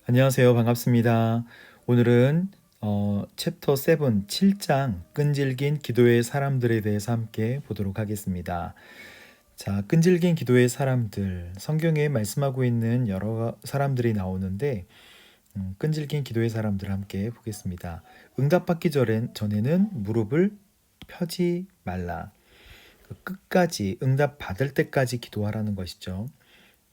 안녕하세요. 반갑습니다. 오늘은 챕터 7, 7장 끈질긴 기도의 사람들에 대해서 함께 보도록 하겠습니다. 자, 끈질긴 기도의 사람들, 성경에 말씀하고 있는 여러 사람들이 나오는데 끈질긴 기도의 사람들을 함께 보겠습니다. 응답받기 전에는 무릎을 펴지 말라. 끝까지 응답받을 때까지 기도하라는 것이죠.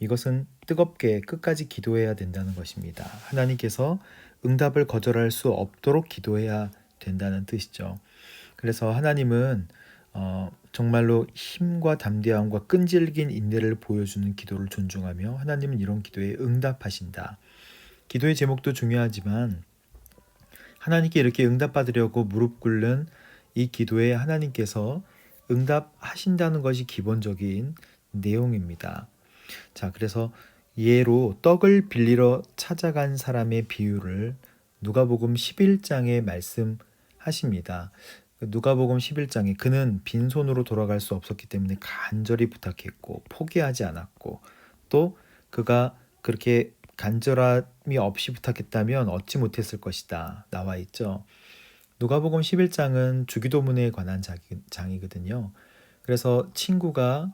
이것은 뜨겁게 끝까지 기도해야 된다는 것입니다. 하나님께서 응답을 거절할 수 없도록 기도해야 된다는 뜻이죠. 그래서 하나님은 정말로 힘과 담대함과 끈질긴 인내를 보여주는 기도를 존중하며 하나님은 이런 기도에 응답하신다. 기도의 제목도 중요하지만 하나님께 이렇게 응답받으려고 무릎 꿇는 이 기도에 하나님께서 응답하신다는 것이 기본적인 내용입니다. 자, 그래서 예로 떡을 빌리러 찾아간 사람의 비유를 누가복음 11장에 말씀하십니다. 누가복음 11장에 그는 빈손으로 돌아갈 수 없었기 때문에 간절히 부탁했고 포기하지 않았고 또 그가 그렇게 간절함이 없이 부탁했다면 얻지 못했을 것이다. 나와 있죠. 누가복음 11장은 주기도문에 관한 장이거든요. 그래서 친구가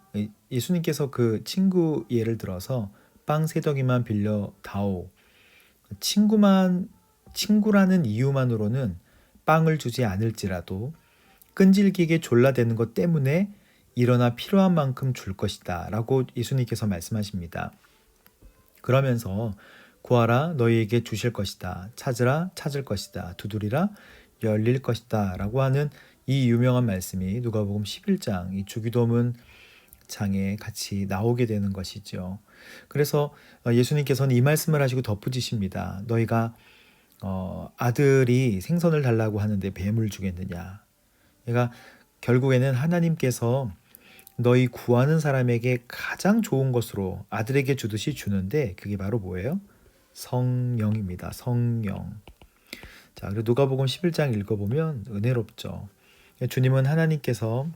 예수님께서 그 친구 예를 들어서 빵 세 덩이만 빌려 다오. 친구라는 이유만으로는 빵을 주지 않을지라도 끈질기게 졸라대는 것 때문에 일어나 필요한 만큼 줄 것이다 라고 예수님께서 말씀하십니다. 그러면서 구하라 너희에게 주실 것이다. 찾으라 찾을 것이다. 두드리라 열릴 것이다 라고 하는 이 유명한 말씀이 누가복음 11장 이 주기도문 장에 같이 나오게 되는 것이죠. 그래서 예수님께서는 이 말씀을 하시고 덧붙이십니다. 너희가 아들이 생선을 달라고 하는데 뱀을 주겠느냐. 그러니까 결국에는 하나님께서 너희 구하는 사람에게 가장 좋은 것으로 아들에게 주듯이 주는데 그게 바로 뭐예요? 성령입니다. 성령. 자, 그리고 누가복음 11장 읽어보면 은혜롭죠. 주님은 하나님께서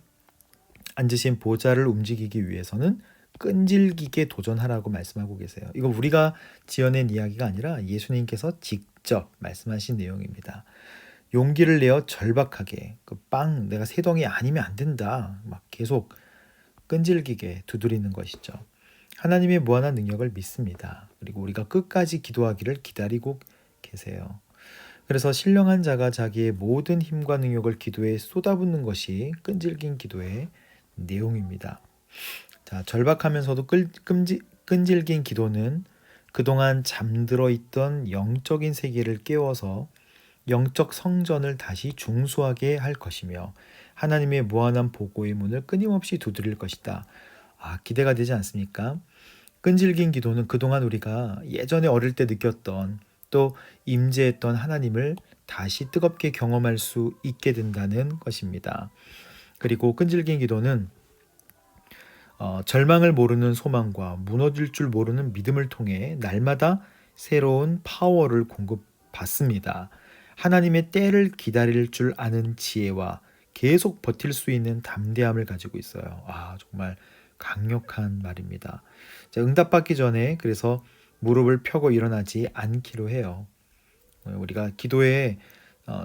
앉으신 보좌를 움직이기 위해서는 끈질기게 도전하라고 말씀하고 계세요. 이거 우리가 지어낸 이야기가 아니라 예수님께서 직접 말씀하신 내용입니다. 용기를 내어 절박하게 그 빵 내가 세 덩이 아니면 안 된다. 막 계속 끈질기게 두드리는 것이죠. 하나님의 무한한 능력을 믿습니다. 그리고 우리가 끝까지 기도하기를 기다리고 계세요. 그래서 신령한 자가 자기의 모든 힘과 능력을 기도에 쏟아붓는 것이 끈질긴 기도의 내용입니다. 자, 절박하면서도 끈질긴 기도는 그동안 잠들어 있던 영적인 세계를 깨워서 영적 성전을 다시 중수하게 할 것이며 하나님의 무한한 보고의 문을 끊임없이 두드릴 것이다. 기대가 되지 않습니까? 끈질긴 기도는 그동안 우리가 예전에 어릴 때 느꼈던 또 임재했던 하나님을 다시 뜨겁게 경험할 수 있게 된다는 것입니다. 그리고 끈질긴 기도는 절망을 모르는 소망과 무너질 줄 모르는 믿음을 통해 날마다 새로운 파워를 공급받습니다. 하나님의 때를 기다릴 줄 아는 지혜와 계속 버틸 수 있는 담대함을 가지고 있어요. 정말 강력한 말입니다. 자, 응답받기 전에 그래서 무릎을 펴고 일어나지 않기로 해요. 우리가 기도의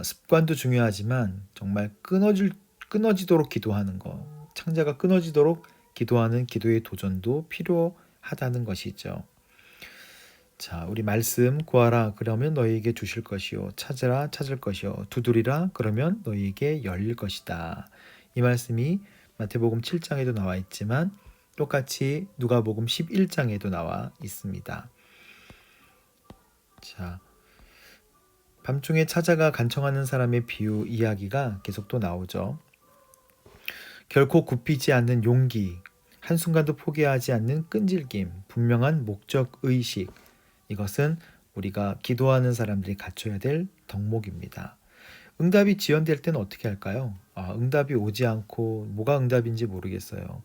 습관도 중요하지만 정말 끊어지도록 기도하는 것, 창자가 끊어지도록 기도하는 기도의 도전도 필요하다는 것이죠. 자, 우리 말씀 구하라 그러면 너희에게 주실 것이요 찾으라 찾을 것이요 두드리라 그러면 너희에게 열릴 것이다. 이 말씀이 마태복음 7장에도 나와 있지만 똑같이 누가복음 11장에도 나와 있습니다. 자, 밤중에 찾아가 간청하는 사람의 비유 이야기가 계속 또 나오죠. 결코 굽히지 않는 용기, 한순간도 포기하지 않는 끈질김, 분명한 목적 의식, 이것은 우리가 기도하는 사람들이 갖춰야 될 덕목입니다. 응답이 지연될 때는 어떻게 할까요? 응답이 오지 않고 뭐가 응답인지 모르겠어요.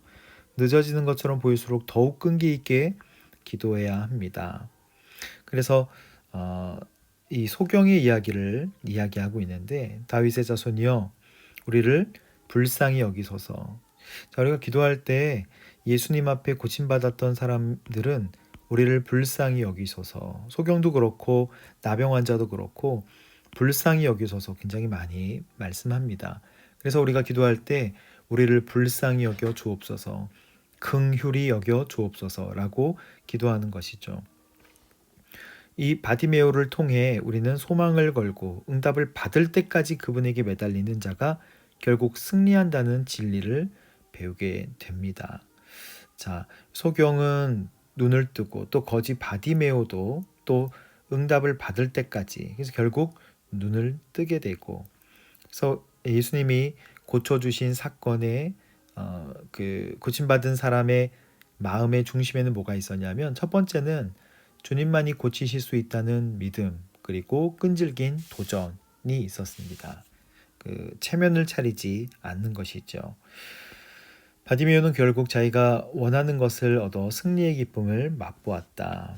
늦어지는 것처럼 보일수록 더욱 끈기 있게 기도해야 합니다. 그래서 이 소경의 이야기를 이야기하고 있는데 다윗의 자손이여 우리를 불쌍히 여기소서. 자, 우리가 기도할 때 예수님 앞에 고침받았던 사람들은 우리를 불쌍히 여기소서. 소경도 그렇고 나병 환자도 그렇고 불쌍히 여기소서 굉장히 많이 말씀합니다. 그래서 우리가 기도할 때 우리를 불쌍히 여겨 주옵소서, 긍휼히 여겨 주옵소서라고 기도하는 것이죠. 이 바디메오를 통해 우리는 소망을 걸고 응답을 받을 때까지 그분에게 매달리는 자가 결국 승리한다는 진리를 배우게 됩니다. 자, 소경은 눈을 뜨고 또 거지 바디메오도 또 응답을 받을 때까지, 그래서 결국 눈을 뜨게 되고, 그래서 예수님이 고쳐주신 사건에 그 고침받은 사람의 마음의 중심에는 뭐가 있었냐면, 첫 번째는 주님만이 고치실 수 있다는 믿음, 그리고 끈질긴 도전이 있었습니다. 그 체면을 차리지 않는 것이죠. 바디메오는 결국 자기가 원하는 것을 얻어 승리의 기쁨을 맛보았다.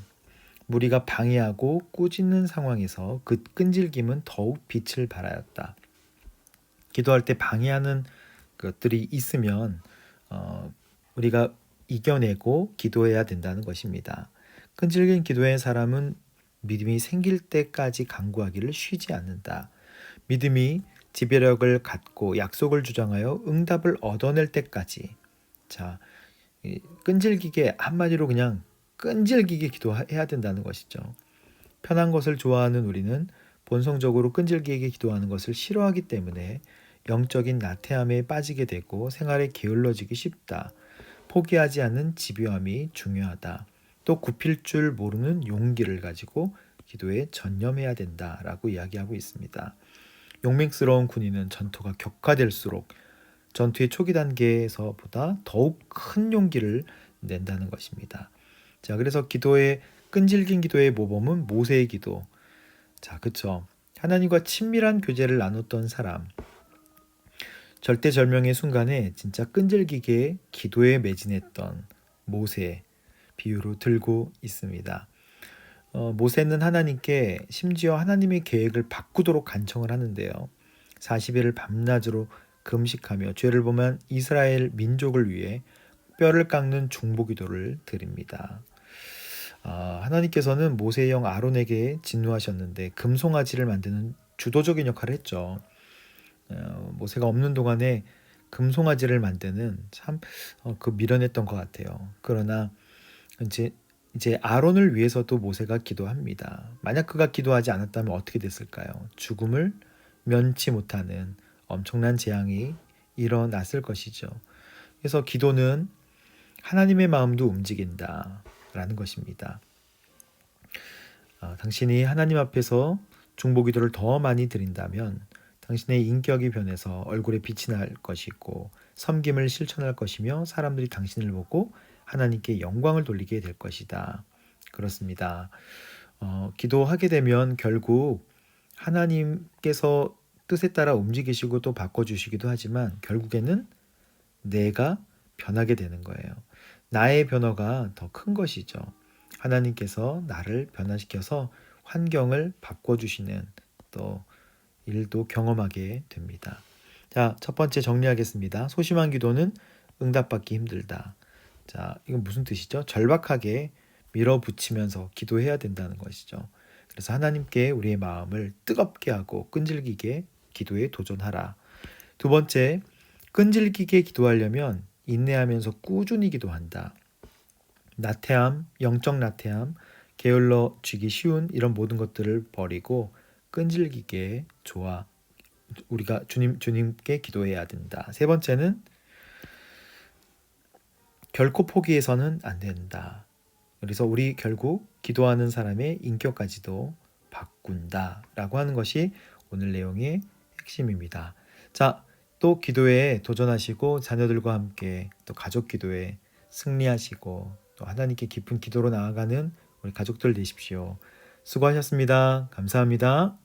무리가 방해하고 꾸짖는 상황에서 그 끈질김은 더욱 빛을 발하였다. 기도할 때 방해하는 것들이 있으면 우리가 이겨내고 기도해야 된다는 것입니다. 끈질긴 기도의 사람은 믿음이 생길 때까지 간구하기를 쉬지 않는다. 믿음이 지배력을 갖고 약속을 주장하여 응답을 얻어낼 때까지, 자, 끈질기게, 한마디로 그냥 끈질기게 기도해야 된다는 것이죠. 편한 것을 좋아하는 우리는 본성적으로 끈질기게 기도하는 것을 싫어하기 때문에 영적인 나태함에 빠지게 되고 생활에 게을러지기 쉽다. 포기하지 않는 집요함이 중요하다. 또 굽힐 줄 모르는 용기를 가지고 기도에 전념해야 된다라고 이야기하고 있습니다. 용맹스러운 군인은 전투가 격화될수록 전투의 초기 단계에서보다 더욱 큰 용기를 낸다는 것입니다. 자, 그래서 기도의 끈질긴 기도의 모범은 모세의 기도. 자, 그쵸. 하나님과 친밀한 교제를 나눴던 사람. 절대절명의 순간에 진짜 끈질기게 기도에 매진했던 모세 비유로 들고 있습니다. 모세는 하나님께 심지어 하나님의 계획을 바꾸도록 간청을 하는데요. 40일을 밤낮으로 금식하며 죄를 범한 이스라엘 민족을 위해 뼈를 깎는 중보기도를 드립니다. 하나님께서는 모세의 형 아론에게 진노하셨는데 금송아지를 만드는 주도적인 역할을 했죠. 모세가 없는 동안에 금송아지를 만드는 참 미련했던 것 같아요. 그러나 이제 아론을 위해서도 모세가 기도합니다. 만약 그가 기도하지 않았다면 어떻게 됐을까요? 죽음을 면치 못하는 엄청난 재앙이 일어났을 것이죠. 그래서 기도는 하나님의 마음도 움직인다라는 것입니다. 당신이 하나님 앞에서 중보기도를 더 많이 드린다면 당신의 인격이 변해서 얼굴에 빛이 날 것이고 섬김을 실천할 것이며 사람들이 당신을 보고 하나님께 영광을 돌리게 될 것이다. 그렇습니다. 기도하게 되면 결국 하나님께서 뜻에 따라 움직이시고 또 바꿔주시기도 하지만 결국에는 내가 변하게 되는 거예요. 나의 변화가 더 큰 것이죠. 하나님께서 나를 변화시켜서 환경을 바꿔주시는 또 일도 경험하게 됩니다. 자, 첫 번째 정리하겠습니다. 소심한 기도는 응답받기 힘들다. 자, 이건 무슨 뜻이죠? 절박하게 밀어붙이면서 기도해야 된다는 것이죠. 그래서 하나님께 우리의 마음을 뜨겁게 하고 끈질기게 기도에 도전하라. 두 번째, 끈질기게 기도하려면 인내하면서 꾸준히 기도한다. 나태함, 영적 나태함, 게을러지기 쉬운 이런 모든 것들을 버리고 끈질기게 우리가 주님께 기도해야 된다. 세 번째는 결코 포기해서는 안 된다. 그래서 우리 결국 기도하는 사람의 인격까지도 바꾼다라고 하는 것이 오늘 내용의 핵심입니다. 자, 또 기도에 도전하시고 자녀들과 함께 또 가족 기도에 승리하시고 또 하나님께 깊은 기도로 나아가는 우리 가족들 되십시오. 수고하셨습니다. 감사합니다.